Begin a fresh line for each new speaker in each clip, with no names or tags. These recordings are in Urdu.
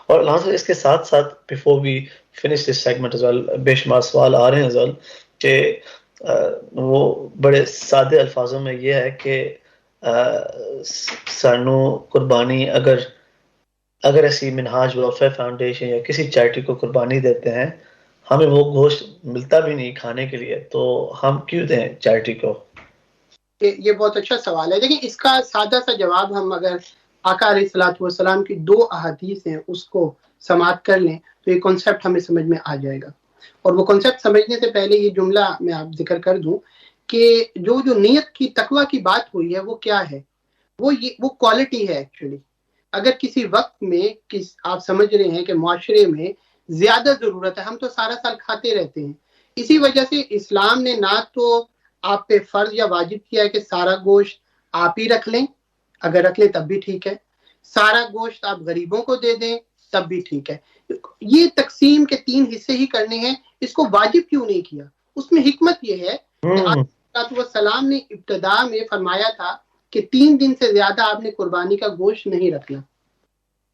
اور الحمد للہ اس کے ساتھ ساتھ before we finish this segment as well, بے شمار سوال آ رہے ہیں ضل کہ وہ بڑے سادے الفاظوں میں یہ ہے کہ سانو قربانی اگر ایسی منہاج ویلفیئر فاؤنڈیشن یا کسی چیریٹی کو قربانی دیتے ہیں، ہمیں وہ گوشت ملتا بھی نہیں کھانے کے لیے، تو ہم کیوں دیں چیریٹی کو؟
یہ بہت اچھا سوال ہے. دیکھیں اس کا سادہ سا جواب ہم اگر آقا علیہ الصلوۃ والسلام کی 2 احادیث ہیں اس کو سماعت کر لیں تو یہ کنسیپٹ ہمیں سمجھ میں آ جائے گا. اور وہ کنسیپٹ سمجھنے سے پہلے یہ جملہ میں آپ ذکر کر دوں کہ جو نیت کی تقوی کی بات ہوئی ہے وہ کیا ہے، وہ کوالٹی ہے. ایکچولی اگر کسی وقت میں آپ سمجھ رہے ہیں کہ معاشرے میں زیادہ ضرورت ہے، ہم تو سارا سال کھاتے رہتے ہیں، اسی وجہ سے اسلام نے نہ تو آپ پہ فرض یا واجب کیا ہے کہ سارا گوشت آپ ہی رکھ لیں، اگر رکھ لیں تب بھی ٹھیک ہے، سارا گوشت آپ غریبوں کو دے دیں تب بھی ٹھیک ہے. یہ تقسیم کے 3 حصے ہی کرنے ہیں، اس کو واجب کیوں نہیں کیا؟ اس میں حکمت یہ ہے کہ آقا والسلام نے ابتدا میں فرمایا تھا کہ 3 دن سے زیادہ آپ نے قربانی کا گوشت نہیں رکھنا.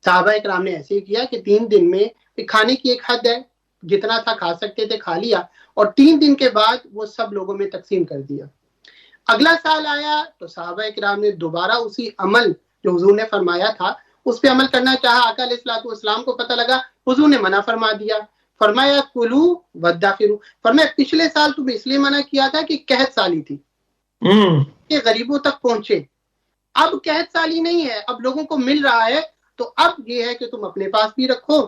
صحابہ اکرام نے ایسے ہی کیا کہ 3 دن میں کھانے کی ایک حد ہے، جتنا تھا کھا سکتے تھے کھا لیا، اور 3 دن کے بعد وہ سب لوگوں میں تقسیم کر دیا. اگلا سال آیا تو صحابہ اکرام نے دوبارہ اسی عمل جو حضور نے فرمایا تھا اس پہ عمل کرنا چاہا. آقا علیہ الصلوۃ والسلام کو پتہ لگا حضور نے منع فرما دیا، فرمایا کلو ودخروا، فرمایا پچھلے سال تم اس لیے منع کیا تھا کہ قحط سالی تھی کہ غریبوں تک پہنچے، اب قحط سالی نہیں ہے، اب لوگوں کو مل رہا ہے، تو اب یہ ہے کہ تم اپنے پاس بھی رکھو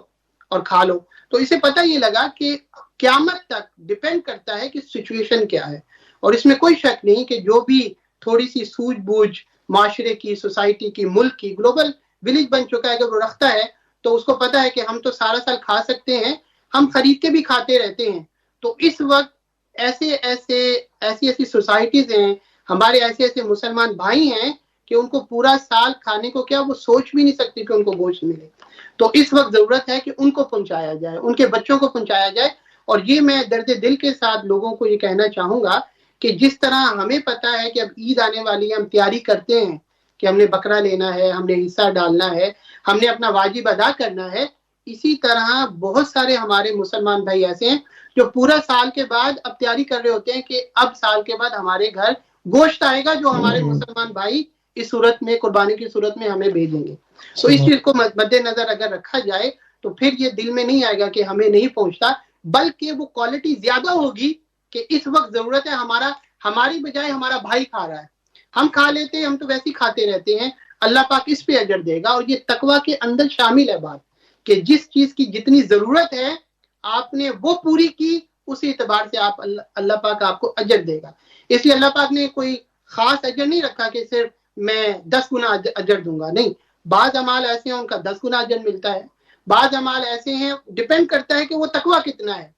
اور کھا لو. تو اسے پتہ یہ لگا کہ قیامت تک ڈیپینڈ کرتا ہے کہ سچویشن کیا ہے. اور اس میں کوئی شک نہیں کہ جو بھی تھوڑی سی سوجھ بوجھ معاشرے کی، سوسائٹی کی، ملک کی، گلوبل ولیج بن چکا ہے، اگر وہ رکھتا ہے تو اس کو پتہ ہے کہ ہم تو سارا سال کھا سکتے ہیں، ہم خرید کے بھی کھاتے رہتے ہیں. تو اس وقت ایسی سوسائٹیز ہیں، ہمارے ایسے مسلمان بھائی ہیں کہ ان کو پورا سال کھانے کو کیا وہ سوچ بھی نہیں سکتے کہ ان کو گوشت ملے. تو اس وقت ضرورت ہے کہ ان کو پہنچایا جائے، ان کے بچوں کو پہنچایا جائے. اور یہ میں درد دل کے ساتھ لوگوں کو یہ کہنا چاہوں گا کہ جس طرح ہمیں پتہ ہے کہ اب عید آنے والی ہے، ہم تیاری کرتے ہیں کہ ہم نے بکرا لینا ہے، ہم نے حصہ ڈالنا ہے، ہم نے اپنا واجب ادا کرنا ہے، اسی طرح بہت سارے ہمارے مسلمان بھائی ایسے ہیں جو پورا سال کے بعد اب تیاری کر رہے ہوتے ہیں کہ اب سال کے بعد ہمارے گھر گوشت آئے گا جو ہمارے مسلمان بھائی اس صورت میں قربانی کی صورت میں ہمیں بھیجیں گے. تو اس چیز کو مد نظر اگر رکھا جائے تو پھر یہ دل میں نہیں آئے گا کہ ہمیں نہیں پہنچتا، بلکہ وہ کوالٹی زیادہ ہوگی کہ اس وقت ضرورت ہے، ہماری بجائے ہمارا بھائی کھا رہا ہے، ہم کھا لیتے ہیں، ہم تو ویسے ہی کھاتے رہتے ہیں، اللہ پاک اس پہ اجر دے گا. اور یہ تقویٰ کے اندر شامل ہے بات کہ جس چیز کی جتنی ضرورت ہے آپ نے وہ پوری کی، اسی اعتبار سے اللہ پاک آپ کو اجر دے گا. اس لیے اللہ پاک نے کوئی خاص اجر نہیں رکھا کہ صرف میں 10 گنا اجر دوں گا، نہیں. بعض اعمال ایسے ہیں ان کا 10 گنا اجر ملتا ہے، بعض اعمال ایسے ہیں ڈیپینڈ کرتا ہے کہ وہ تقویٰ کتنا ہے،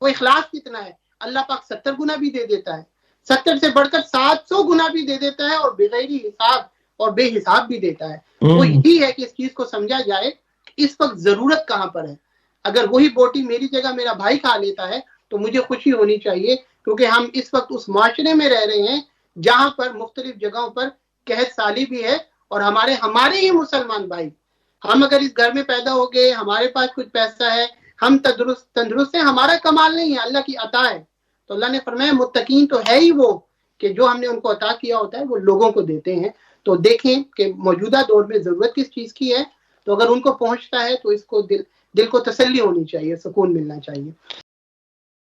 وہ اخلاص کتنا ہے. اللہ پاک 70 گنا بھی دے دیتا ہے، 70 سے بڑھ کر 700 گنا بھی دے دیتا ہے، اور بغیر حساب اور بے حساب بھی دیتا ہے. وہ یہی ہے کہ اس چیز کو سمجھا جائے اس وقت ضرورت کہاں پر ہے. اگر وہی بوٹی میری جگہ میرا بھائی کھا لیتا ہے تو مجھے خوشی ہونی چاہیے، کیونکہ ہم اس وقت اس معاشرے میں رہ رہے ہیں جہاں پر مختلف جگہوں پر قحط سالی بھی ہے، اور ہمارے ہی مسلمان بھائی، ہم اگر اس گھر میں پیدا ہو گئے، ہمارے پاس کچھ پیسہ ہے، ہم تندرست ہیں، ہمارا کمال نہیں ہے، اللہ کی عطا ہے. تو اللہ نے فرمایا متقین تو ہے ہی وہ کہ جو ہم نے ان کو عطا کیا ہوتا ہے وہ لوگوں کو دیتے ہیں. تو دیکھیں کہ موجودہ دور میں ضرورت کس چیز کی ہے، تو اگر ان کو پہنچتا ہے تو اس کو دل کو تسلی ہونی چاہیے، سکون ملنا چاہیے.